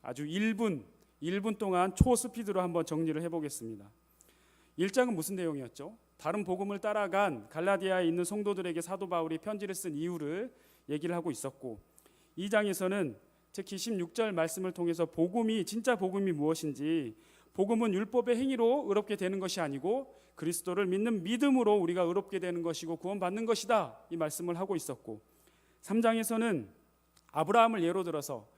아주 1분 동안 초스피드로 한번 정리를 해보겠습니다. 1장은 무슨 내용이었죠? 다른 복음을 따라간 갈라디아에 있는 성도들에게 사도 바울이 편지를 쓴 이유를 얘기를 하고 있었고, 2장에서는 특히 16절 말씀을 통해서 진짜 복음이 무엇인지, 복음은 율법의 행위로 의롭게 되는 것이 아니고 그리스도를 믿는 믿음으로 우리가 의롭게 되는 것이고 구원받는 것이다, 이 말씀을 하고 있었고, 3장에서는 아브라함을 예로 들어서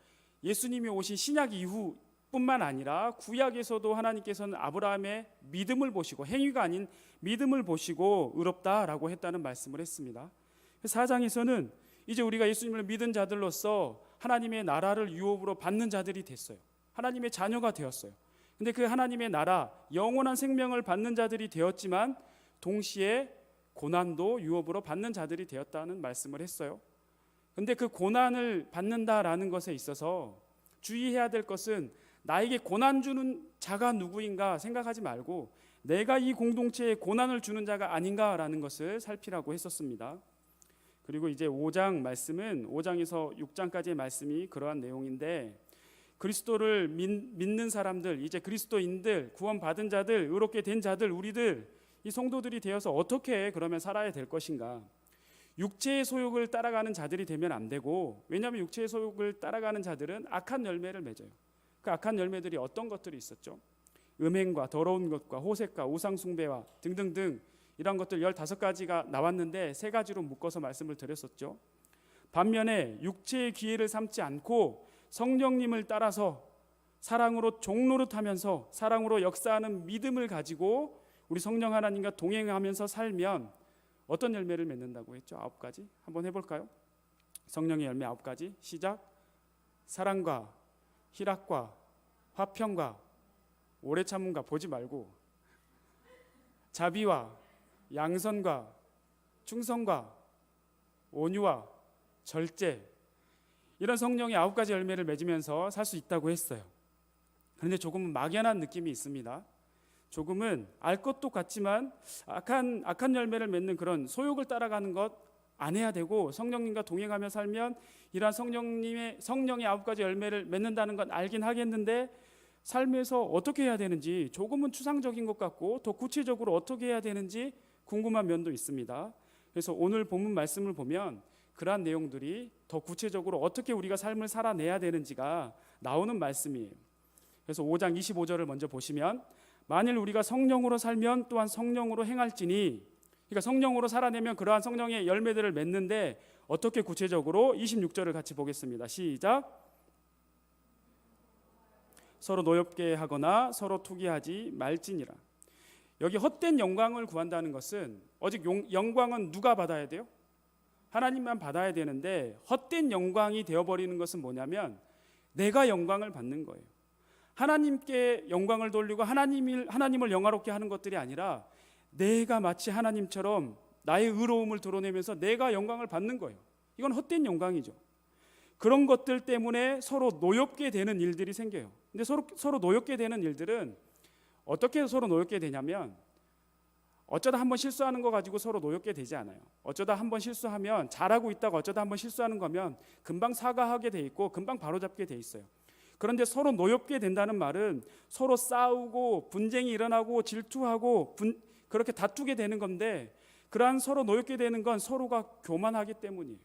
예수님이 오신 신약 이후뿐만 아니라 구약에서도 하나님께서는 아브라함의 믿음을 보시고, 행위가 아닌 믿음을 보시고 의롭다라고 했다는 말씀을 했습니다. 4장에서는 이제 우리가 예수님을 믿은 자들로서 하나님의 나라를 유업으로 받는 자들이 됐어요. 하나님의 자녀가 되었어요. 근데 그 하나님의 나라, 영원한 생명을 받는 자들이 되었지만 동시에 고난도 유업으로 받는 자들이 되었다는 말씀을 했어요. 근데 그 고난을 받는다라는 것에 있어서 주의해야 될 것은 나에게 고난 주는 자가 누구인가 생각하지 말고 내가 이 공동체에 고난을 주는 자가 아닌가라는 것을 살피라고 했었습니다. 그리고 이제 5장 말씀은 5장에서 6장까지의 말씀이 그러한 내용인데, 그리스도를 믿는 사람들, 이제 그리스도인들, 구원받은 자들, 의롭게 된 자들, 우리들, 이 성도들이 되어서 어떻게 그러면 살아야 될 것인가? 육체의 소욕을 따라가는 자들이 되면 안 되고, 왜냐하면 육체의 소욕을 따라가는 자들은 악한 열매를 맺어요. 그 악한 열매들이 어떤 것들이 있었죠? 음행과 더러운 것과 호색과 우상숭배와 등등등, 이런 것들 15가지가 나왔는데 3가지로 묶어서 말씀을 드렸었죠. 반면에 육체의 기회를 삼지 않고 성령님을 따라서 사랑으로 종노릇하면서 사랑으로 역사하는 믿음을 가지고 우리 성령 하나님과 동행하면서 살면 어떤 열매를 맺는다고 했죠? 9가지 한번 해볼까요? 성령의 열매 9가지 시작. 사랑과 희락과 화평과 오래 참음과, 보지 말고, 자비와 양선과 충성과 온유와 절제, 이런 성령의 9가지 열매를 맺으면서 살 수 있다고 했어요. 그런데 조금은 막연한 느낌이 있습니다. 조금은 알 것도 같지만 악한 열매를 맺는 그런 소욕을 따라가는 것 안 해야 되고, 성령님과 동행하며 살면 이러한 성령의 9가지 열매를 맺는다는 건 알긴 하겠는데 삶에서 어떻게 해야 되는지 조금은 추상적인 것 같고, 더 구체적으로 어떻게 해야 되는지 궁금한 면도 있습니다. 그래서 오늘 본문 말씀을 보면 그러한 내용들이 더 구체적으로 어떻게 우리가 삶을 살아내야 되는지가 나오는 말씀이에요. 그래서 5장 25절을 먼저 보시면, 만일 우리가 성령으로 살면 또한 성령으로 행할지니, 그러니까 성령으로 살아내면 그러한 성령의 열매들을 맺는데 어떻게 구체적으로, 26절을 같이 보겠습니다. 시작. 서로 노엽게 하거나 서로 투기하지 말지니라. 여기 헛된 영광을 구한다는 것은, 오직 영광은 누가 받아야 돼요? 하나님만 받아야 되는데, 헛된 영광이 되어버리는 것은 뭐냐면 내가 영광을 받는 거예요. 하나님께 영광을 돌리고 하나님을 영화롭게 하는 것들이 아니라 내가 마치 하나님처럼 나의 의로움을 드러내면서 내가 영광을 받는 거예요. 이건 헛된 영광이죠. 그런 것들 때문에 서로 노엽게 되는 일들이 생겨요. 근데 서로 노엽게 되는 일들은 어떻게 서로 노엽게 되냐면, 어쩌다 한번 실수하는 거 가지고 서로 노엽게 되지 않아요. 어쩌다 한번 실수하면, 잘하고 있다가 어쩌다 한번 실수하는 거면 금방 사과하게 돼 있고 금방 바로잡게 돼 있어요. 그런데 서로 노엽게 된다는 말은 서로 싸우고 분쟁이 일어나고 질투하고 그렇게 다투게 되는 건데, 그러한 서로 노엽게 되는 건 서로가 교만하기 때문이에요.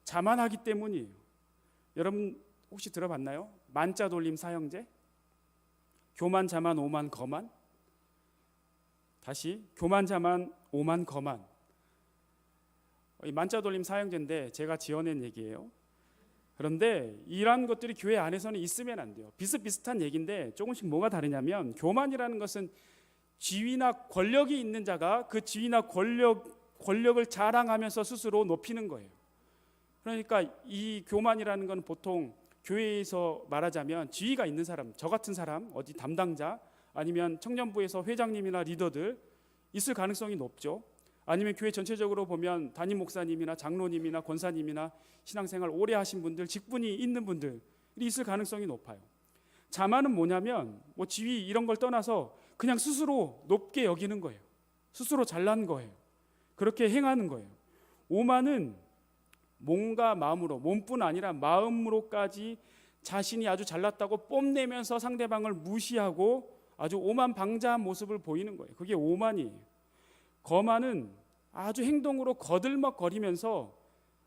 자만하기 때문이에요. 여러분 혹시 들어봤나요? 만자 돌림 사형제? 교만, 자만, 오만, 거만? 다시, 교만, 자만, 오만, 거만. 이 만자 돌림 사형제인데 제가 지어낸 얘기예요. 그런데 이러한 것들이 교회 안에서는 있으면 안 돼요. 비슷비슷한 얘기인데 조금씩 뭐가 다르냐면, 교만이라는 것은 지위나 권력이 있는 자가 그 지위나 권력을 자랑하면서 스스로 높이는 거예요. 그러니까 이 교만이라는 건 보통 교회에서 말하자면 지위가 있는 사람, 저 같은 사람, 어디 담당자, 아니면 청년부에서 회장님이나 리더들 있을 가능성이 높죠. 아니면 교회 전체적으로 보면 담임 목사님이나 장로님이나 권사님이나 신앙생활 오래 하신 분들, 직분이 있는 분들이 있을 가능성이 높아요. 자만은 뭐냐면 뭐 지위 이런 걸 떠나서 그냥 스스로 높게 여기는 거예요. 스스로 잘난 거예요. 그렇게 행하는 거예요. 오만은 몸과 마음으로, 몸뿐 아니라 마음으로까지 자신이 아주 잘났다고 뽐내면서 상대방을 무시하고 아주 오만방자한 모습을 보이는 거예요. 그게 오만이에요. 거만은 아주 행동으로 거들먹거리면서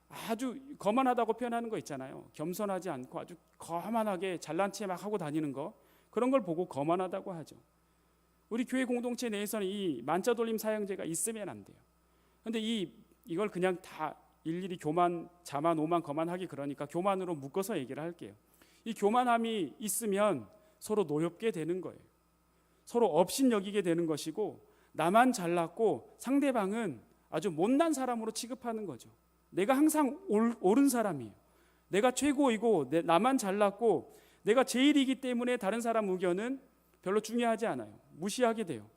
아주 거만하다고 표현하는 거 있잖아요. 겸손하지 않고 아주 거만하게 잘난 체 막 하고 다니는 거, 그런 걸 보고 거만하다고 하죠. 우리 교회 공동체 내에서는 이 만자돌림 사형제가 있으면 안 돼요. 그런데 이걸 그냥 다 일일이 교만, 자만, 오만, 거만하기 그러니까 교만으로 묶어서 얘기를 할게요. 이 교만함이 있으면 서로 노엽게 되는 거예요. 서로 업신여기게 되는 것이고, 나만 잘났고 상대방은 아주 못난 사람으로 취급하는 거죠. 내가 항상 옳은 사람이에요. 내가 최고이고 나만 잘났고 내가 제일이기 때문에 다른 사람 의견은 별로 중요하지 않아요. 무시하게 돼요.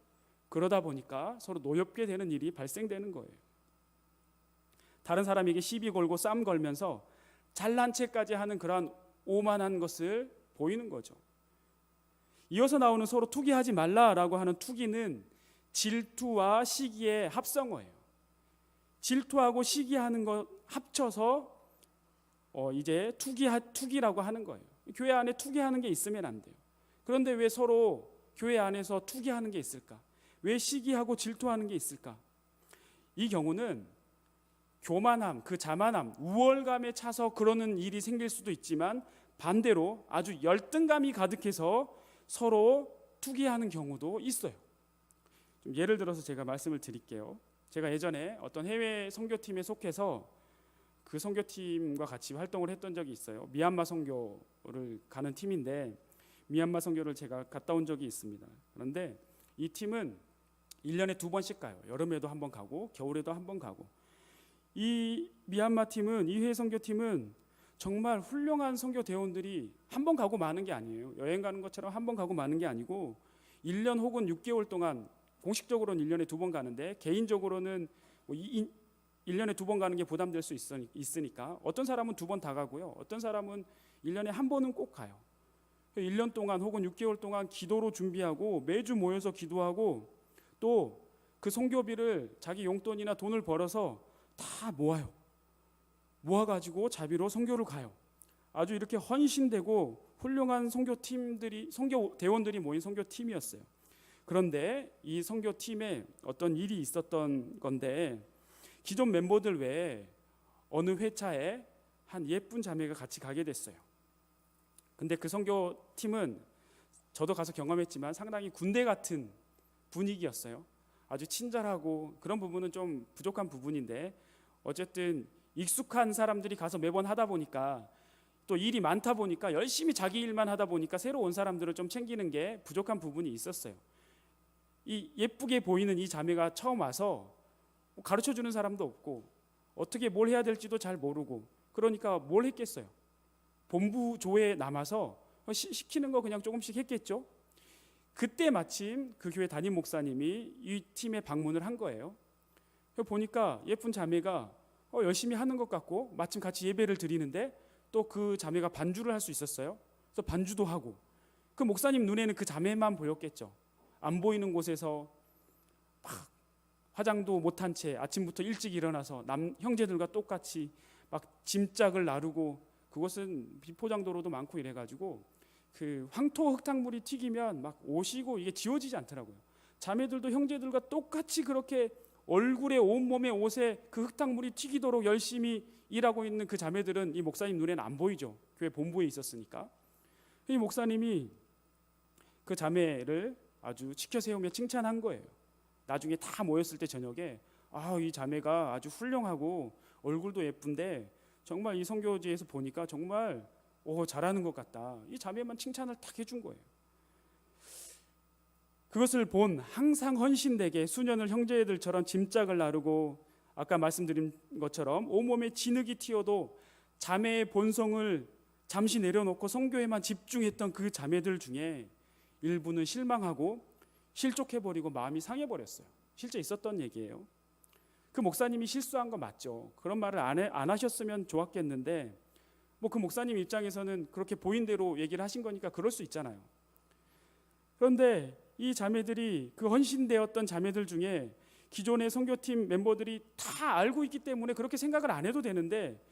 그러다 보니까 서로 노엽게 되는 일이 발생되는 거예요. 다른 사람에게 시비 걸고 싸움 걸면서 잘난 체까지 하는 그러한 오만한 것을 보이는 거죠. 이어서 나오는 서로 투기하지 말라라고 하는 투기는 질투와 시기의 합성어예요. 질투하고 시기하는 것 합쳐서 이제 투기라고 하는 거예요. 교회 안에 투기하는 게 있으면 안 돼요. 그런데 왜 서로 교회 안에서 투기하는 게 있을까? 왜 시기하고 질투하는 게 있을까? 이 경우는 교만함, 그 자만함, 우월감에 차서 그러는 일이 생길 수도 있지만, 반대로 아주 열등감이 가득해서 서로 투기하는 경우도 있어요. 좀 예를 들어서 제가 말씀을 드릴게요. 제가 예전에 어떤 해외 선교팀에 속해서 그 선교팀과 같이 활동을 했던 적이 있어요. 미얀마 선교를 가는 팀인데, 미얀마 선교를 제가 갔다 온 적이 있습니다. 그런데 이 팀은 1년에 2번씩 가요. 여름에도 한 번 가고 겨울에도 한 번 가고. 이 미얀마 팀은, 이 해외 선교팀은 정말 훌륭한 선교 대원들이 한 번 가고 마는 게 아니에요. 여행 가는 것처럼 한 번 가고 마는 게 아니고 1년 혹은 6개월 동안, 공식적으로는 1년에 2번 가는데 개인적으로는 1년에 2번 가는 게 부담될 수 있으니까 어떤 사람은 2번 다 가고요. 어떤 사람은 1년에 한 번은 꼭 가요. 1년 동안 혹은 6개월 동안 기도로 준비하고 매주 모여서 기도하고, 또 그 선교비를 자기 용돈이나 돈을 벌어서 다 모아가지고 자비로 선교를 가요. 아주 이렇게 헌신되고 훌륭한 선교 대원들이 모인 선교팀이었어요. 그런데 이 선교팀에 어떤 일이 있었던 건데, 기존 멤버들 외에 어느 회차에 한 예쁜 자매가 같이 가게 됐어요. 근데 그 선교팀은 저도 가서 경험했지만 상당히 군대 같은 분위기였어요. 아주 친절하고, 그런 부분은 좀 부족한 부분인데 어쨌든 익숙한 사람들이 가서 매번 하다 보니까, 또 일이 많다 보니까 열심히 자기 일만 하다 보니까 새로 온 사람들을 좀 챙기는 게 부족한 부분이 있었어요. 이 예쁘게 보이는 이 자매가 처음 와서 가르쳐주는 사람도 없고 어떻게 뭘 해야 될지도 잘 모르고, 그러니까 뭘 했겠어요. 본부조에 남아서 시키는 거 그냥 조금씩 했겠죠. 그때 마침 그 교회 담임 목사님이 이 팀에 방문을 한 거예요. 보니까 예쁜 자매가 열심히 하는 것 같고, 마침 같이 예배를 드리는데 또 그 자매가 반주를 할 수 있었어요. 그래서 반주도 하고, 그 목사님 눈에는 그 자매만 보였겠죠. 안 보이는 곳에서 막 화장도 못한 채 아침부터 일찍 일어나서 형제들과 똑같이 막 짐짝을 나르고, 그것은 비포장도로도 많고 이래가지고 그 황토 흙탕물이 튀기면 막 오시고 이게 지워지지 않더라고요. 자매들도 형제들과 똑같이 그렇게 얼굴에, 온몸에, 옷에 그 흙탕물이 튀기도록 열심히 일하고 있는 그 자매들은 이 목사님 눈에는 안 보이죠. 교회 본부에 있었으니까. 이 목사님이 그 자매를 아주 지켜 세우며 칭찬한 거예요. 나중에 다 모였을 때 저녁에, 이 자매가 아주 훌륭하고 얼굴도 예쁜데 정말 이 선교지에서 보니까 정말 잘하는 것 같다. 이 자매만 칭찬을 딱 해준 거예요. 그것을 본 항상 헌신되게 수년을 형제들처럼 짐짝을 나르고, 아까 말씀드린 것처럼 온몸에 진흙이 튀어도 자매의 본성을 잠시 내려놓고 선교에만 집중했던 그 자매들 중에 일부는 실망하고 실족해버리고 마음이 상해버렸어요. 실제 있었던 얘기예요. 그 목사님이 실수한 거 맞죠. 그런 말을 안 하셨으면 좋았겠는데, 그 목사님 입장에서는 그렇게 보인 대로 얘기를 하신 거니까 그럴 수 있잖아요. 그런데 이 자매들이, 그 헌신되었던 자매들 중에 기존의 선교팀 멤버들이 다 알고 있기 때문에 그렇게 생각을 안 해도 되는데,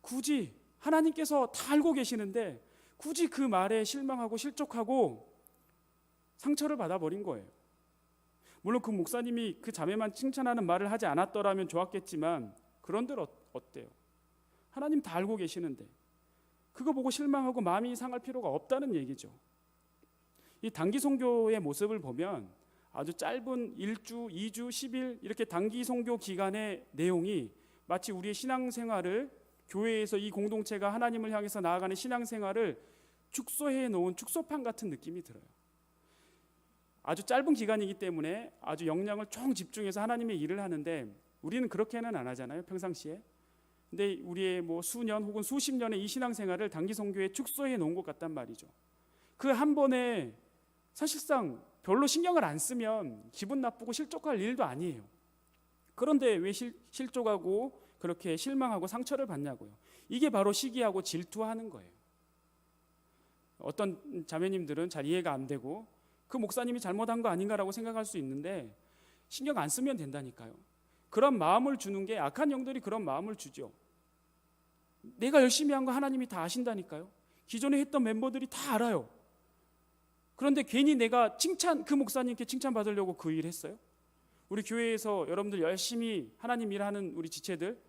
굳이 하나님께서 다 알고 계시는데 굳이 그 말에 실망하고 실족하고 상처를 받아버린 거예요. 물론 그 목사님이 그 자매만 칭찬하는 말을 하지 않았더라면 좋았겠지만 그런들 어때요? 하나님 다 알고 계시는데 그거 보고 실망하고 마음이 상할 필요가 없다는 얘기죠. 이 단기 선교의 모습을 보면 아주 짧은 1주, 2주, 10일 이렇게 단기 선교 기간의 내용이 마치 우리의 신앙생활을, 교회에서 이 공동체가 하나님을 향해서 나아가는 신앙생활을 축소해 놓은 축소판 같은 느낌이 들어요. 아주 짧은 기간이기 때문에 아주 역량을 총 집중해서 하나님의 일을 하는데 우리는 그렇게는 안 하잖아요, 평상시에. 근데 우리의 뭐 수년 혹은 수십 년의 이 신앙생활을 단기 선교에 축소해 놓은 것 같단 말이죠. 그 한 번에 사실상 별로 신경을 안 쓰면 기분 나쁘고 실족할 일도 아니에요. 그런데 왜 실족하고 그렇게 실망하고 상처를 받냐고요. 이게 바로 시기하고 질투하는 거예요. 어떤 자매님들은 잘 이해가 안 되고 그 목사님이 잘못한 거 아닌가라고 생각할 수 있는데 신경 안 쓰면 된다니까요. 그런 마음을 주는 게 악한 영들이 그런 마음을 주죠. 내가 열심히 한 거 하나님이 다 아신다니까요. 기존에 했던 멤버들이 다 알아요. 그런데 괜히 내가 그 목사님께 칭찬받으려고 그 일 했어요? 우리 교회에서 여러분들 열심히 하나님 일하는 우리 지체들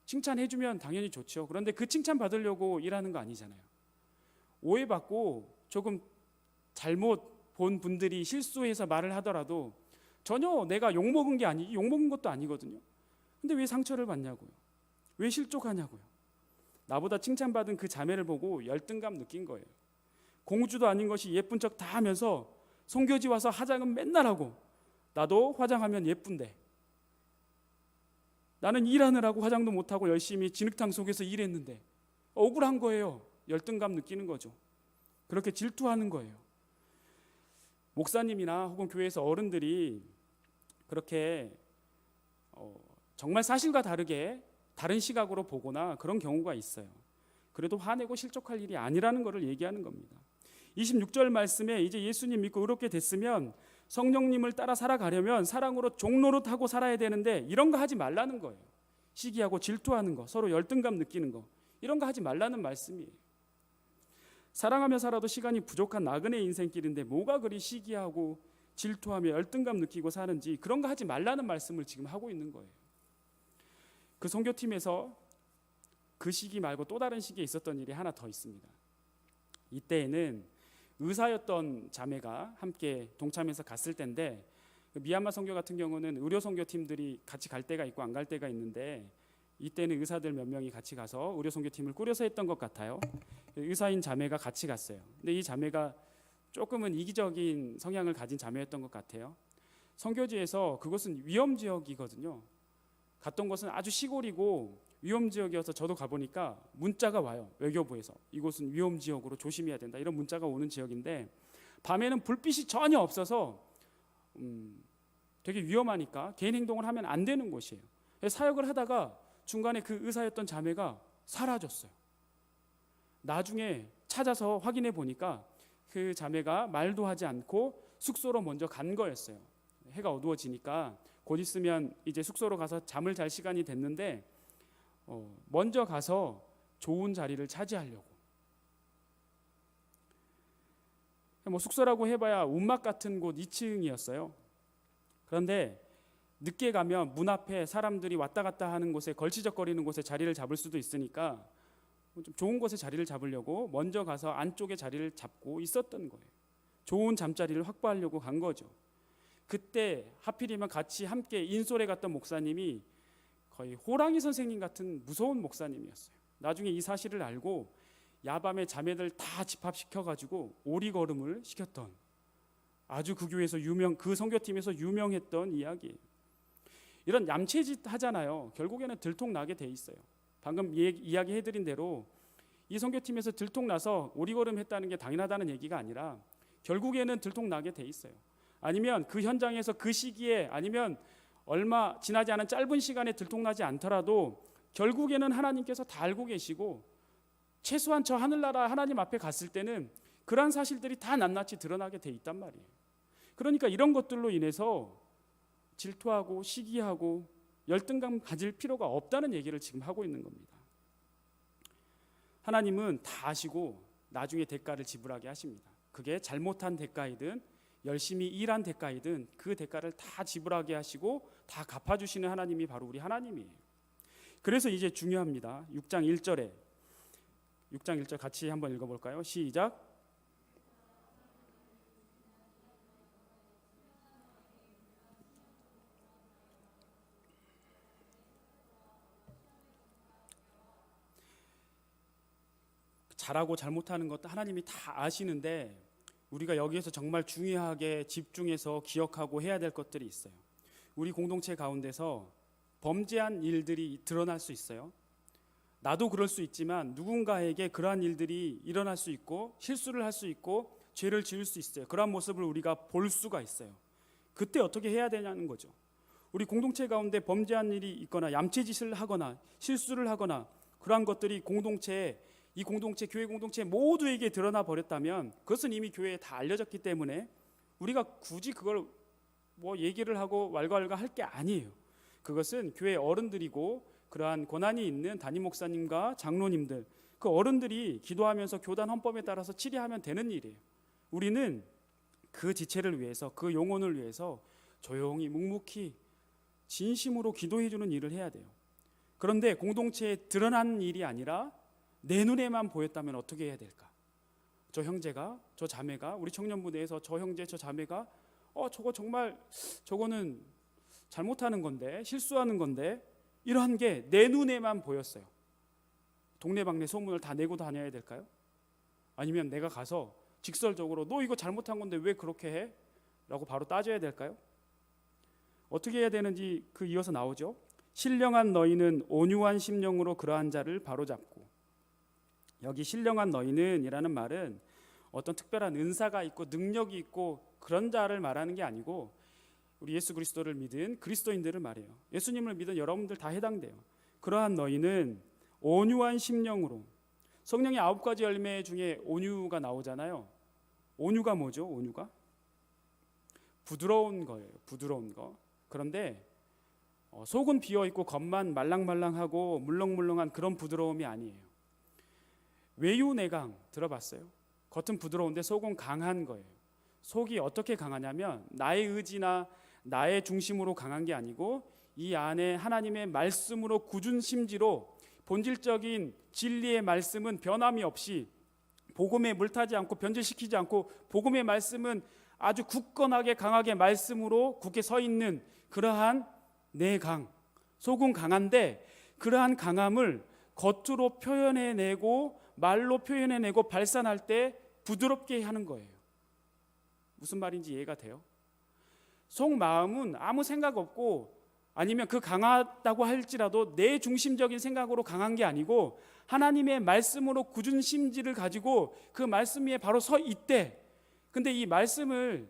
칭찬해주면 당연히 좋죠. 그런데 그 칭찬받으려고 일하는 거 아니잖아요. 오해받고 조금 잘못 본 분들이 실수해서 말을 하더라도 전혀 내가 욕먹은 것도 아니거든요. 근데 왜 상처를 받냐고요? 왜 실족하냐고요? 나보다 칭찬받은 그 자매를 보고 열등감 느낀 거예요. 공주도 아닌 것이 예쁜 척 다 하면서 선교지 와서 화장은 맨날 하고 나도 화장하면 예쁜데 나는 일하느라고 화장도 못하고 열심히 진흙탕 속에서 일했는데 억울한 거예요. 열등감 느끼는 거죠. 그렇게 질투하는 거예요. 목사님이나 혹은 교회에서 어른들이 그렇게 정말 사실과 다르게 다른 시각으로 보거나 그런 경우가 있어요. 그래도 화내고 실족할 일이 아니라는 것을 얘기하는 겁니다. 26절 말씀에 이제 예수님 믿고 의롭게 됐으면 성령님을 따라 살아가려면 사랑으로 종노릇하고 살아야 되는데 이런 거 하지 말라는 거예요. 시기하고 질투하는 거, 서로 열등감 느끼는 거, 이런 거 하지 말라는 말씀이에요. 사랑하며 살아도 시간이 부족한 나그네 인생길인데 뭐가 그리 시기하고 질투하며 열등감 느끼고 사는지 그런 거 하지 말라는 말씀을 지금 하고 있는 거예요. 그 선교팀에서 그 시기 말고 또 다른 시기에 있었던 일이 하나 더 있습니다. 이때에는 의사였던 자매가 함께 동참해서 갔을 때인데 미얀마 선교 같은 경우는 의료 선교팀들이 같이 갈 때가 있고 안 갈 때가 있는데 이때는 의사들 몇 명이 같이 가서 의료 선교팀을 꾸려서 했던 것 같아요. 의사인 자매가 같이 갔어요. 근데 이 자매가 조금은 이기적인 성향을 가진 자매였던 것 같아요. 선교지에서 그것은 위험 지역이거든요. 갔던 곳은 아주 시골이고 위험 지역이어서 저도 가보니까 문자가 와요. 외교부에서 이곳은 위험 지역으로 조심해야 된다 이런 문자가 오는 지역인데 밤에는 불빛이 전혀 없어서 되게 위험하니까 개인 행동을 하면 안 되는 곳이에요. 사역을 하다가 중간에 그 의사였던 자매가 사라졌어요. 나중에 찾아서 확인해 보니까 그 자매가 말도 하지 않고 숙소로 먼저 간 거였어요. 해가 어두워지니까 곧 있으면 이제 숙소로 가서 잠을 잘 시간이 됐는데 먼저 가서 좋은 자리를 차지하려고. 뭐 숙소라고 해봐야 움막 같은 곳 2층이었어요. 그런데 늦게 가면 문 앞에 사람들이 왔다 갔다 하는 곳에 걸치적거리는 곳에 자리를 잡을 수도 있으니까 좀 좋은 곳에 자리를 잡으려고 먼저 가서 안쪽에 자리를 잡고 있었던 거예요. 좋은 잠자리를 확보하려고 간 거죠. 그때 하필이면 같이 함께 인솔에 갔던 목사님이 거의 호랑이 선생님 같은 무서운 목사님이었어요. 나중에 이 사실을 알고 야밤에 자매들 다 집합시켜가지고 오리걸음을 시켰던 아주 그 교회에서 그 선교팀에서 유명했던 이야기예요. 이런 얌체짓 하잖아요. 결국에는 들통나게 돼 있어요. 방금 이야기해드린 대로 이 선교팀에서 들통나서 오리걸음 했다는 게 당연하다는 얘기가 아니라 결국에는 들통나게 돼 있어요. 아니면 그 현장에서 그 시기에 아니면 얼마 지나지 않은 짧은 시간에 들통나지 않더라도 결국에는 하나님께서 다 알고 계시고 최소한 저 하늘나라 하나님 앞에 갔을 때는 그러한 사실들이 다 낱낱이 드러나게 돼 있단 말이에요. 그러니까 이런 것들로 인해서 질투하고 시기하고 열등감 가질 필요가 없다는 얘기를 지금 하고 있는 겁니다. 하나님은 다 아시고 나중에 대가를 지불하게 하십니다. 그게 잘못한 대가이든 열심히 일한 대가이든 그 대가를 다 지불하게 하시고 다 갚아주시는 하나님이 바로 우리 하나님이에요. 그래서 이제 중요합니다. 6장 1절 같이 한번 읽어볼까요? 시작. 잘하고 잘못하는 것도 하나님이 다 아시는데 우리가 여기에서 정말 중요하게 집중해서 기억하고 해야 될 것들이 있어요. 우리 공동체 가운데서 범죄한 일들이 드러날 수 있어요. 나도 그럴 수 있지만 누군가에게 그러한 일들이 일어날 수 있고 실수를 할 수 있고 죄를 지을 수 있어요. 그러한 모습을 우리가 볼 수가 있어요. 그때 어떻게 해야 되냐는 거죠. 우리 공동체 가운데 범죄한 일이 있거나 얌체짓을 하거나 실수를 하거나 그러한 것들이 이 공동체, 교회 공동체 모두에게 드러나 버렸다면 그것은 이미 교회에 다 알려졌기 때문에 우리가 굳이 그걸 얘기를 하고 왈가왈가 할 게 아니에요. 그것은 교회 어른들이고 그러한 권한이 있는 담임 목사님과 장로님들, 그 어른들이 기도하면서 교단 헌법에 따라서 치리하면 되는 일이에요. 우리는 그 지체를 위해서, 그 영혼을 위해서 조용히 묵묵히 진심으로 기도해 주는 일을 해야 돼요. 그런데 공동체에 드러난 일이 아니라 내 눈에만 보였다면 어떻게 해야 될까? 저 형제가, 저 자매가, 우리 청년부 내에서 저 형제, 저 자매가 저거는 잘못하는 건데, 실수하는 건데, 이러한 게 내 눈에만 보였어요. 동네방네 소문을 다 내고 다녀야 될까요? 아니면 내가 가서 직설적으로 너 이거 잘못한 건데 왜 그렇게 해? 라고 바로 따져야 될까요? 어떻게 해야 되는지 이어서 나오죠. 신령한 너희는 온유한 심령으로 그러한 자를 바로잡고. 여기 신령한 너희는 이라는 말은 어떤 특별한 은사가 있고 능력이 있고 그런 자를 말하는 게 아니고 우리 예수 그리스도를 믿은 그리스도인들을 말해요. 예수님을 믿은 여러분들 다 해당돼요. 그러한 너희는 온유한 심령으로. 성령의 9가지 열매 중에 온유가 나오잖아요. 온유가 뭐죠? 온유가 부드러운 거예요. 부드러운 거. 그런데 속은 비어있고 겉만 말랑말랑하고 물렁물렁한 그런 부드러움이 아니에요. 외유내강 들어봤어요? 겉은 부드러운데 속은 강한 거예요. 속이 어떻게 강하냐면 나의 의지나 나의 중심으로 강한 게 아니고 이 안에 하나님의 말씀으로 굳은 심지로 본질적인 진리의 말씀은 변함이 없이 복음에 물타지 않고 변질시키지 않고 복음의 말씀은 아주 굳건하게 강하게 말씀으로 굳게 서 있는 그러한 내강, 속은 강한데 그러한 강함을 겉으로 표현해내고 말로 표현해내고 발산할 때 부드럽게 하는 거예요. 무슨 말인지 이해가 돼요? 속마음은 아무 생각 없고 아니면 그 강하다고 할지라도 내 중심적인 생각으로 강한 게 아니고 하나님의 말씀으로 굳은 심지를 가지고 그 말씀 위에 바로 서 있대. 근데 이 말씀을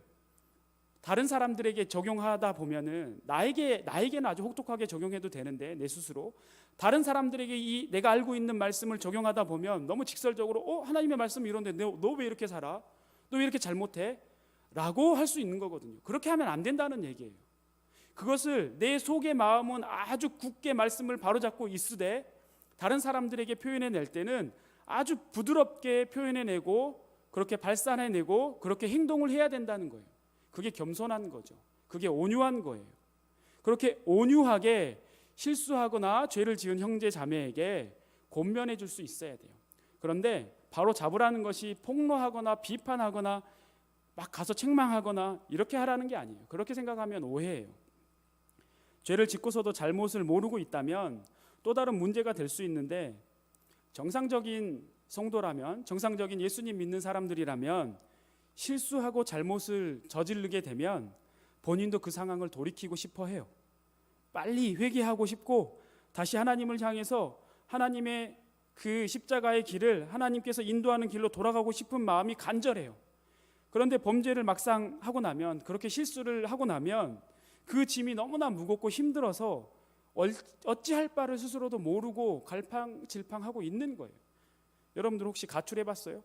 다른 사람들에게 적용하다 보면은 나에게는 아주 혹독하게 적용해도 되는데 내 스스로 다른 사람들에게 내가 알고 있는 말씀을 적용하다 보면 너무 직설적으로 하나님의 말씀이 이런데 너 왜 이렇게 살아? 너 왜 이렇게 잘못해? 라고 할 수 있는 거거든요. 그렇게 하면 안 된다는 얘기예요. 그것을 내 속의 마음은 아주 굳게 말씀을 바로잡고 있으되 다른 사람들에게 표현해낼 때는 아주 부드럽게 표현해내고 그렇게 발산해내고 그렇게 행동을 해야 된다는 거예요. 그게 겸손한 거죠. 그게 온유한 거예요. 그렇게 온유하게 실수하거나 죄를 지은 형제 자매에게 권면해 줄 수 있어야 돼요. 그런데 바로 잡으라는 것이 폭로하거나 비판하거나 막 가서 책망하거나 이렇게 하라는 게 아니에요. 그렇게 생각하면 오해예요. 죄를 짓고서도 잘못을 모르고 있다면 또 다른 문제가 될 수 있는데 정상적인 성도라면 정상적인 예수님 믿는 사람들이라면 실수하고 잘못을 저지르게 되면 본인도 그 상황을 돌이키고 싶어 해요. 빨리 회개하고 싶고 다시 하나님을 향해서 하나님의 그 십자가의 길을 하나님께서 인도하는 길로 돌아가고 싶은 마음이 간절해요. 그런데 범죄를 막상 하고 나면 그렇게 실수를 하고 나면 그 짐이 너무나 무겁고 힘들어서 어찌할 바를 스스로도 모르고 갈팡질팡하고 있는 거예요. 여러분들 혹시 가출해 봤어요?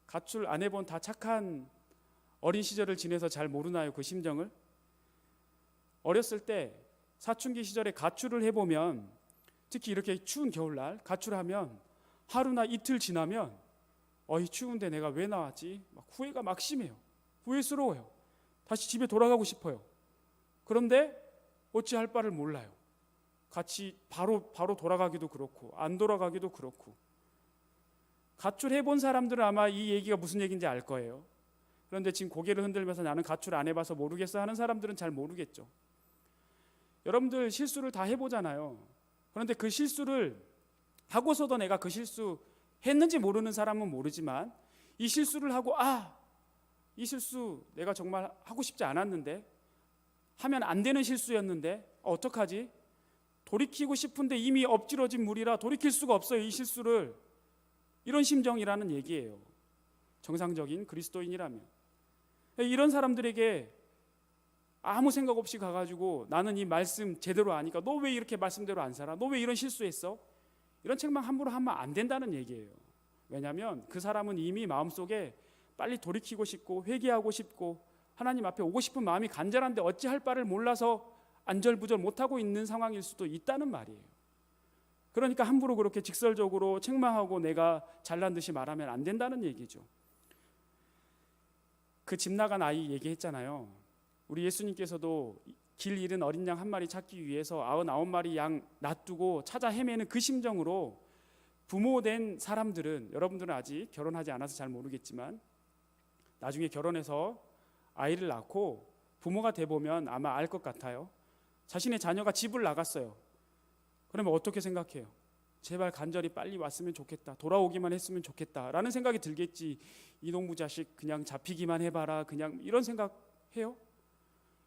가출 안 해본 다 착한 어린 시절을 지내서 잘 모르나요? 그 심정을? 어렸을 때 사춘기 시절에 가출을 해보면 특히 이렇게 추운 겨울날 가출하면 하루나 이틀 지나면 이 추운데 내가 왜 나왔지? 막 후회가 막 심해요. 후회스러워요. 다시 집에 돌아가고 싶어요. 그런데 어찌할 바를 몰라요. 같이 바로 돌아가기도 그렇고 안 돌아가기도 그렇고. 가출해본 사람들은 아마 이 얘기가 무슨 얘기인지 알 거예요. 그런데 지금 고개를 흔들면서 나는 가출 안 해봐서 모르겠어 하는 사람들은 잘 모르겠죠. 여러분들 실수를 다 해보잖아요. 그런데 그 실수를 하고서도 내가 그 실수 했는지 모르는 사람은 모르지만 이 실수를 하고 이 실수 내가 정말 하고 싶지 않았는데, 하면 안 되는 실수였는데 어떡하지? 돌이키고 싶은데 이미 엎질러진 물이라 돌이킬 수가 없어요, 이 실수를. 이런 심정이라는 얘기예요. 정상적인 그리스도인이라면. 이런 사람들에게 아무 생각 없이 가가지고 나는 이 말씀 제대로 아니까 너 왜 이렇게 말씀대로 안 살아? 너 왜 이런 실수했어? 이런 책망 함부로 하면 안 된다는 얘기예요. 왜냐하면 그 사람은 이미 마음속에 빨리 돌이키고 싶고 회개하고 싶고 하나님 앞에 오고 싶은 마음이 간절한데 어찌할 바를 몰라서 안절부절 못하고 있는 상황일 수도 있다는 말이에요. 그러니까 함부로 그렇게 직설적으로 책망하고 내가 잘난 듯이 말하면 안 된다는 얘기죠. 그 집 나간 아이 얘기했잖아요. 우리 예수님께서도 길 잃은 어린 양 한 마리 찾기 위해서 99마리 양 놔두고 찾아 헤매는 그 심정으로 부모된 사람들은, 여러분들은 아직 결혼하지 않아서 잘 모르겠지만 나중에 결혼해서 아이를 낳고 부모가 돼보면 아마 알 것 같아요. 자신의 자녀가 집을 나갔어요. 그러면 어떻게 생각해요? 제발 간절히 빨리 왔으면 좋겠다, 돌아오기만 했으면 좋겠다 라는 생각이 들겠지. 이놈의 자식 그냥 잡히기만 해봐라, 그냥 이런 생각 해요?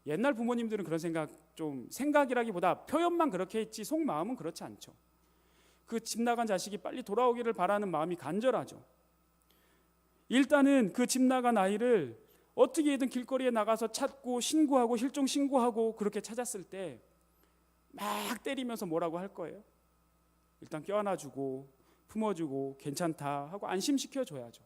옛날 부모님들은 그런 생각, 좀 생각이라기보다 표현만 그렇게 했지 속마음은 그렇지 않죠. 그 집 나간 자식이 빨리 돌아오기를 바라는 마음이 간절하죠. 일단은 그 집 나간 아이를 어떻게든 길거리에 나가서 찾고 신고하고 실종 신고하고 그렇게 찾았을 때 막 때리면서 뭐라고 할 거예요? 일단 껴안아주고 품어주고 괜찮다 하고 안심시켜줘야죠.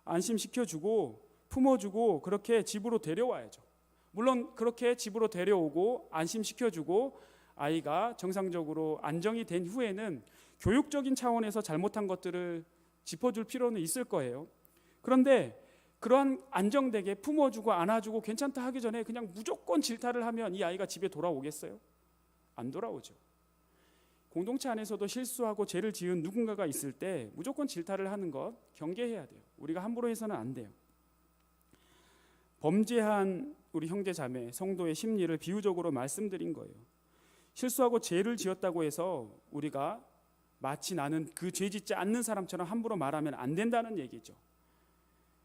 안심시켜주고 품어주고 그렇게 집으로 데려와야죠. 물론 그렇게 집으로 데려오고 안심시켜주고 아이가 정상적으로 안정이 된 후에는 교육적인 차원에서 잘못한 것들을 짚어줄 필요는 있을 거예요. 그런데 그러한 안정되게 품어주고 안아주고 괜찮다 하기 전에 그냥 무조건 질타를 하면 이 아이가 집에 돌아오겠어요? 안 돌아오죠. 공동체 안에서도 실수하고 죄를 지은 누군가가 있을 때 무조건 질타를 하는 것 경계해야 돼요. 우리가 함부로 해서는 안 돼요. 범죄한 우리 형제 자매 성도의 심리를 비유적으로 말씀드린 거예요. 실수하고 죄를 지었다고 해서 우리가 마치 나는 그 죄 짓지 않는 사람처럼 함부로 말하면 안 된다는 얘기죠.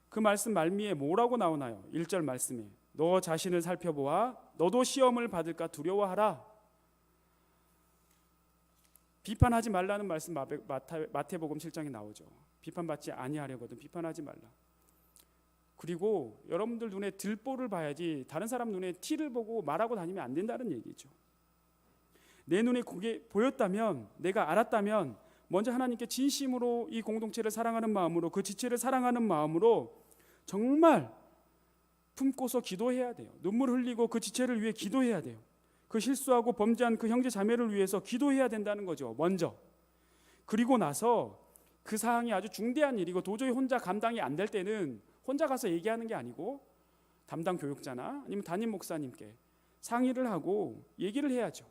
그 말씀 말미에 뭐라고 나오나요? 1절 말씀에 너 자신을 살펴보아 너도 시험을 받을까 두려워하라. 비판하지 말라는 말씀 마태복음 7장에 나오죠. 비판받지 아니하려거든 비판하지 말라. 그리고 여러분들 눈에 들보를 봐야지 다른 사람 눈에 티를 보고 말하고 다니면 안 된다는 얘기죠. 내 눈에 그게 보였다면, 내가 알았다면 먼저 하나님께 진심으로 이 공동체를 사랑하는 마음으로, 그 지체를 사랑하는 마음으로 정말 품고서 기도해야 돼요. 눈물 흘리고 그 지체를 위해 기도해야 돼요. 그 실수하고 범죄한 그 형제 자매를 위해서 기도해야 된다는 거죠, 먼저. 그리고 나서 그 사항이 아주 중대한 일이고 도저히 혼자 감당이 안 될 때는 혼자 가서 얘기하는 게 아니고 담당 교육자나 아니면 담임 목사님께 상의를 하고 얘기를 해야죠.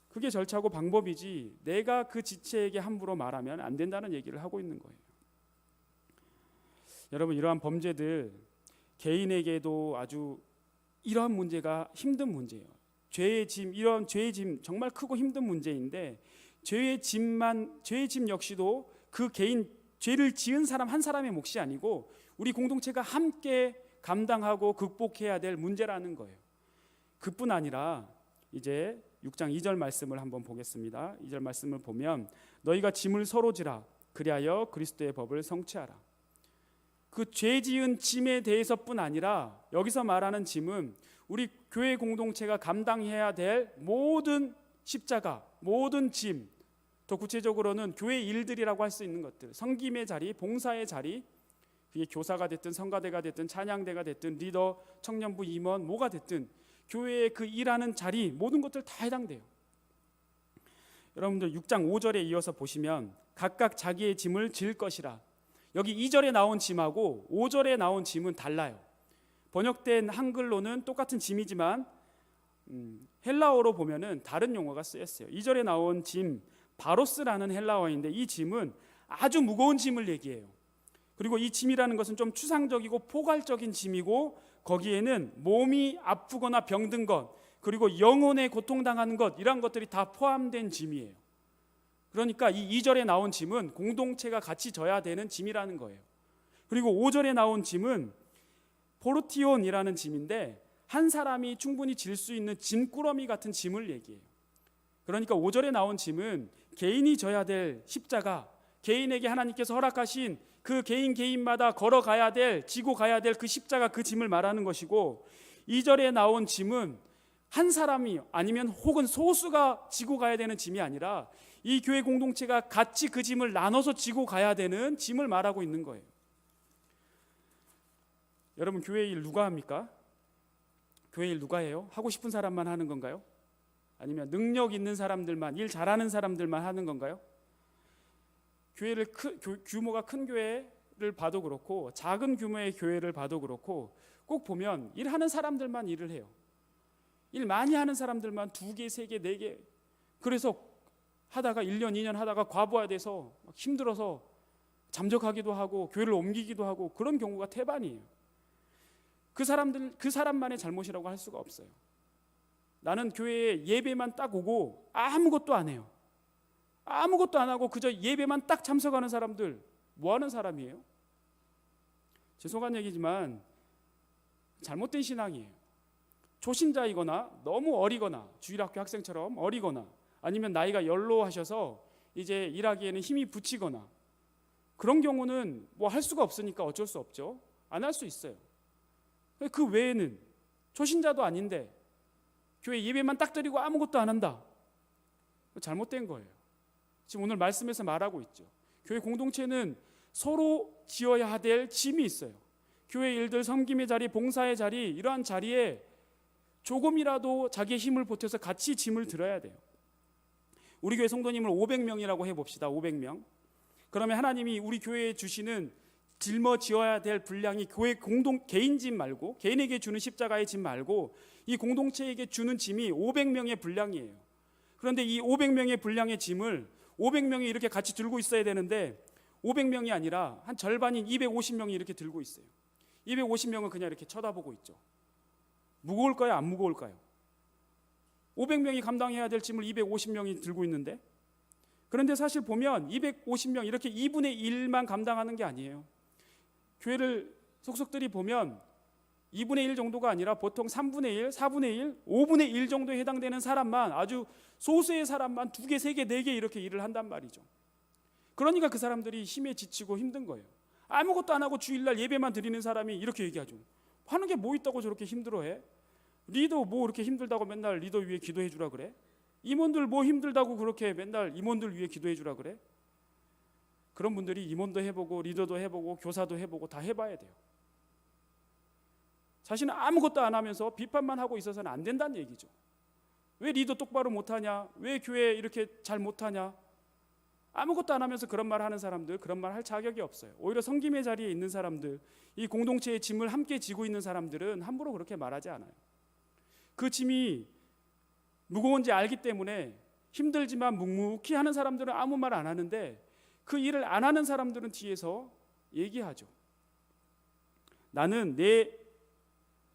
그게 절차고 방법이지 내가 그 지체에게 함부로 말하면 안 된다는 얘기를 하고 있는 거예요. 여러분, 이러한 범죄들 개인에게도 아주 이러한 문제가 힘든 문제예요. 죄의 짐, 이런 죄의 짐 정말 크고 힘든 문제인데 죄의 짐 역시도 그 개인 죄를 지은 사람 한 사람의 몫이 아니고 우리 공동체가 함께 감당하고 극복해야 될 문제라는 거예요. 그뿐 아니라 이제 6장 2절 말씀을 한번 보겠습니다. 2절 말씀을 보면 너희가 짐을 서로 지라 그리하여 그리스도의 법을 성취하라. 그 죄 지은 짐에 대해서뿐 아니라 여기서 말하는 짐은 우리 교회 공동체가 감당해야 될 모든 십자가, 모든 짐, 더 구체적으로는 교회 일들이라고 할 수 있는 것들, 섬김의 자리, 봉사의 자리, 그게 교사가 됐든 성가대가 됐든 찬양대가 됐든 리더, 청년부 임원 뭐가 됐든 교회의 그 일하는 자리 모든 것들 다 해당돼요. 여러분들 6장 5절에 이어서 보시면 각각 자기의 짐을 질 것이라. 여기 2절에 나온 짐하고 5절에 나온 짐은 달라요. 번역된 한글로는 똑같은 짐이지만 헬라어로 보면은 다른 용어가 쓰였어요. 2절에 나온 짐 바로스라는 헬라어인데 이 짐은 아주 무거운 짐을 얘기해요. 그리고 이 짐이라는 것은 좀 추상적이고 포괄적인 짐이고 거기에는 몸이 아프거나 병든 것 그리고 영혼에 고통당하는 것 이런 것들이 다 포함된 짐이에요. 그러니까 이 2절에 나온 짐은 공동체가 같이 져야 되는 짐이라는 거예요. 그리고 5절에 나온 짐은 포르티온이라는 짐인데 한 사람이 충분히 질 수 있는 짐꾸러미 같은 짐을 얘기해요. 그러니까 5절에 나온 짐은 개인이 져야 될 십자가, 개인에게 하나님께서 허락하신 그 개인마다 걸어가야 될, 지고 가야 될 그 십자가, 그 짐을 말하는 것이고 2절에 나온 짐은 한 사람이 아니면 혹은 소수가 지고 가야 되는 짐이 아니라 이 교회 공동체가 같이 그 짐을 나눠서 지고 가야 되는 짐을 말하고 있는 거예요. 여러분, 교회 일 누가 합니까? 교회 일 누가 해요? 하고 싶은 사람만 하는 건가요? 아니면 능력 있는 사람들만, 일 잘하는 사람들만 하는 건가요? 교회를 규모가 큰 교회를 봐도 그렇고 작은 규모의 교회를 봐도 그렇고 꼭 보면 일하는 사람들만 일을 해요. 일 많이 하는 사람들만 2개, 3개, 4개 그래서 하다가 1년, 2년 하다가 과부하돼서 힘들어서 잠적하기도 하고 교회를 옮기기도 하고 그런 경우가 태반이에요. 그 사람만의 잘못이라고 할 수가 없어요. 나는 교회에 예배만 딱 오고 아무것도 안 해요. 아무것도 안 하고 그저 예배만 딱 참석하는 사람들 뭐 하는 사람이에요? 죄송한 얘기지만 잘못된 신앙이에요. 초신자이거나 너무 어리거나 주일학교 학생처럼 어리거나 아니면 나이가 연로하셔서 이제 일하기에는 힘이 붙이거나 그런 경우는 뭐 할 수가 없으니까 어쩔 수 없죠. 안 할 수 있어요. 그 외에는 초신자도 아닌데 교회 예배만 딱 드리고 아무것도 안 한다. 잘못된 거예요. 지금 오늘 말씀에서 말하고 있죠. 교회 공동체는 서로 지어야 될 짐이 있어요. 교회 일들, 섬김의 자리, 봉사의 자리 이러한 자리에 조금이라도 자기의 힘을 보태서 같이 짐을 들어야 돼요. 우리 교회 성도님을 500명이라고 해봅시다. 500명. 그러면 하나님이 우리 교회에 주시는 짊어지어야 될 분량이 교회 개인 짐 말고 개인에게 주는 십자가의 짐 말고 이 공동체에게 주는 짐이 500명의 분량이에요. 그런데 이 500명의 분량의 짐을 500명이 이렇게 같이 들고 있어야 되는데 500명이 아니라 한 절반인 250명이 이렇게 들고 있어요. 250명은 그냥 이렇게 쳐다보고 있죠. 무거울까요? 안 무거울까요? 500명이 감당해야 될 짐을 250명이 들고 있는데 그런데 사실 보면 250명 이렇게 2분의 1만 감당하는 게 아니에요. 교회를 속속들이 보면 2분의 1 정도가 아니라 보통 3분의 1, 4분의 1, 5분의 1 정도에 해당되는 사람만 아주 소수의 사람만 2개, 3개, 4개 이렇게 일을 한단 말이죠. 그러니까 그 사람들이 힘에 지치고 힘든 거예요. 아무것도 안 하고 주일날 예배만 드리는 사람이 이렇게 얘기하죠. 하는 게 뭐 있다고 저렇게 힘들어해? 리더 뭐 이렇게 힘들다고 맨날 리더 위에 기도해 주라 그래? 임원들 뭐 힘들다고 그렇게 맨날 임원들 위에 기도해 주라 그래? 그런 분들이 임원도 해보고 리더도 해보고 교사도 해보고 다 해봐야 돼요. 자신은 아무것도 안 하면서 비판만 하고 있어서는 안 된다는 얘기죠. 왜 리더 똑바로 못하냐? 왜 교회 이렇게 잘 못하냐? 아무것도 안 하면서 그런 말 하는 사람들, 그런 말 할 자격이 없어요. 오히려 섬김의 자리에 있는 사람들, 이 공동체의 짐을 함께 지고 있는 사람들은 함부로 그렇게 말하지 않아요. 그 짐이 무거운지 알기 때문에 힘들지만 묵묵히 하는 사람들은 아무 말 안 하는데 그 일을 안 하는 사람들은 뒤에서 얘기하죠. 나는 내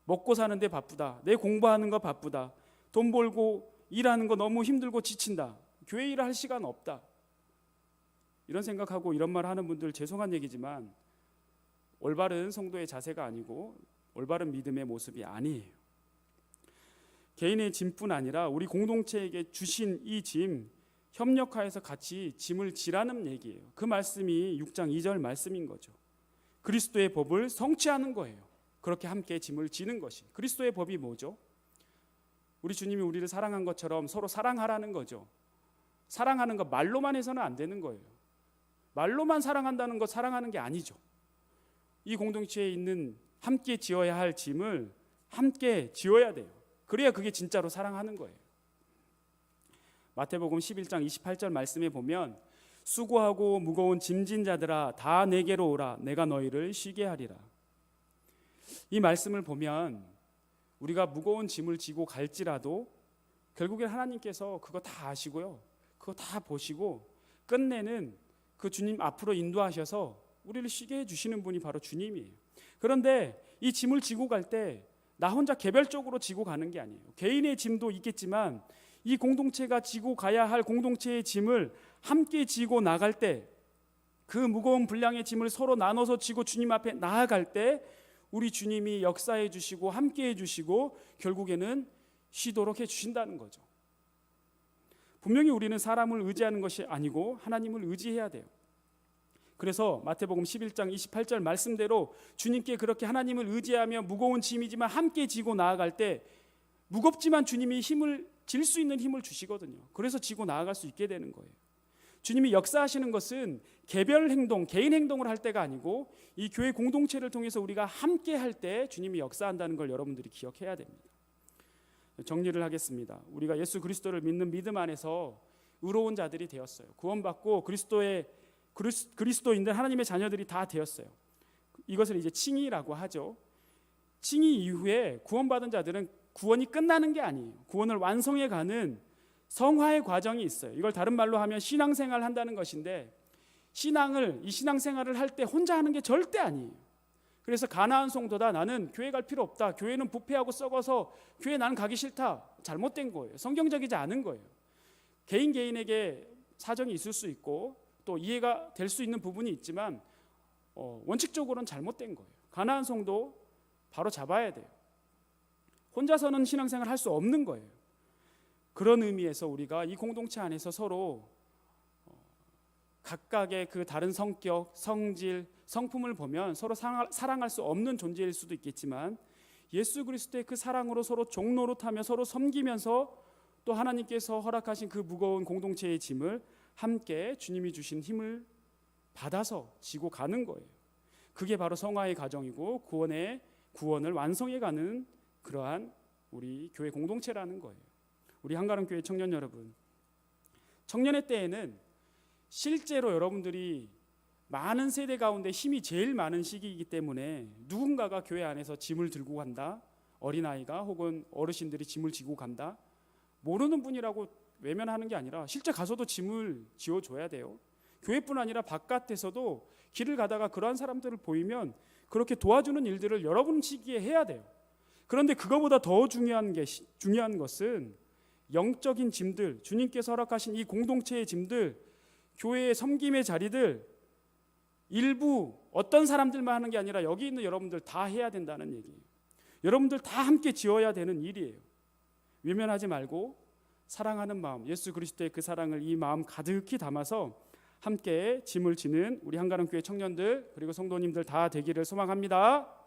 먹고 사는데 바쁘다. 내 공부하는 거 바쁘다. 돈 벌고 일하는 거 너무 힘들고 지친다. 교회 일을 할 시간 없다. 이런 생각하고 이런 말 하는 분들 죄송한 얘기지만 올바른 성도의 자세가 아니고 올바른 믿음의 모습이 아니에요. 개인의 짐뿐 아니라 우리 공동체에게 주신 이 짐, 협력하여서 같이 짐을 지라는 얘기예요. 그 말씀이 6장 2절 말씀인 거죠. 그리스도의 법을 성취하는 거예요. 그렇게 함께 짐을 지는 것이. 그리스도의 법이 뭐죠? 우리 주님이 우리를 사랑한 것처럼 서로 사랑하라는 거죠. 사랑하는 거 말로만 해서는 안 되는 거예요. 말로만 사랑한다는 거 사랑하는 게 아니죠. 이 공동체에 있는 함께 지어야 할 짐을 함께 지어야 돼요. 그래야 그게 진짜로 사랑하는 거예요. 마태복음 11장 28절 말씀에 보면 수고하고 무거운 짐진 자들아 다 내게로 오라 내가 너희를 쉬게 하리라. 이 말씀을 보면 우리가 무거운 짐을 지고 갈지라도 결국엔 하나님께서 그거 다 아시고요, 그거 다 보시고 끝내는 그 주님 앞으로 인도하셔서 우리를 쉬게 해주시는 분이 바로 주님이에요. 그런데 이 짐을 지고 갈 때 나 혼자 개별적으로 지고 가는 게 아니에요. 개인의 짐도 있겠지만 이 공동체가 지고 가야 할 공동체의 짐을 함께 지고 나갈 때, 그 무거운 분량의 짐을 서로 나눠서 지고 주님 앞에 나아갈 때 우리 주님이 역사해 주시고 함께 해 주시고 결국에는 쉬도록 해 주신다는 거죠. 분명히 우리는 사람을 의지하는 것이 아니고 하나님을 의지해야 돼요. 그래서 마태복음 11장 28절 말씀대로 주님께 그렇게 하나님을 의지하며 무거운 짐이지만 함께 지고 나아갈 때 무겁지만 주님이 힘을 질 수 있는 힘을 주시거든요. 그래서 지고 나아갈 수 있게 되는 거예요. 주님이 역사하시는 것은 개별 행동, 개인 행동을 할 때가 아니고 이 교회 공동체를 통해서 우리가 함께 할 때 주님이 역사한다는 걸 여러분들이 기억해야 됩니다. 정리를 하겠습니다. 우리가 예수 그리스도를 믿는 믿음 안에서 의로운 자들이 되었어요. 구원받고 그리스도인들 하나님의 자녀들이 다 되었어요. 이것을 이제 칭의라고 하죠. 칭의 이후에 구원받은 자들은 구원이 끝나는 게 아니에요. 구원을 완성해 가는 성화의 과정이 있어요. 이걸 다른 말로 하면 신앙생활을 한다는 것인데 이 신앙생활을 할 때 혼자 하는 게 절대 아니에요. 그래서 가나안 성도다, 나는 교회 갈 필요 없다, 교회는 부패하고 썩어서 교회 나는 가기 싫다, 잘못된 거예요. 성경적이지 않은 거예요. 개인에게 사정이 있을 수 있고 또 이해가 될 수 있는 부분이 있지만 원칙적으로는 잘못된 거예요. 가나안 성도 바로 잡아야 돼요. 혼자서는 신앙생활 할 수 없는 거예요. 그런 의미에서 우리가 이 공동체 안에서 서로 각각의 그 다른 성격, 성질, 성품을 보면 서로 사랑할 수 없는 존재일 수도 있겠지만 예수 그리스도의 그 사랑으로 서로 종노릇하며 서로 섬기면서 또 하나님께서 허락하신 그 무거운 공동체의 짐을 함께 주님이 주신 힘을 받아서 지고 가는 거예요. 그게 바로 성화의 과정이고 구원을 완성해 가는 그러한 우리 교회 공동체라는 거예요. 우리 한가람 교회 청년 여러분, 청년의 때에는 실제로 여러분들이 많은 세대 가운데 힘이 제일 많은 시기이기 때문에 누군가가 교회 안에서 짐을 들고 간다, 어린아이가 혹은 어르신들이 짐을 지고 간다, 모르는 분이라고 외면하는 게 아니라 실제 가서도 짐을 지어줘야 돼요. 교회뿐 아니라 바깥에서도 길을 가다가 그러한 사람들을 보이면 그렇게 도와주는 일들을 여러분 시기에 해야 돼요. 그런데 그거보다 더 중요한 것은 영적인 짐들, 주님께서 허락하신 이 공동체의 짐들, 교회의 섬김의 자리들, 일부 어떤 사람들만 하는 게 아니라 여기 있는 여러분들 다 해야 된다는 얘기예요. 여러분들 다 함께 지어야 되는 일이에요. 외면하지 말고 사랑하는 마음, 예수 그리스도의 그 사랑을 이 마음 가득히 담아서 함께 짐을 지는 우리 한가람 교회 청년들 그리고 성도님들 다 되기를 소망합니다.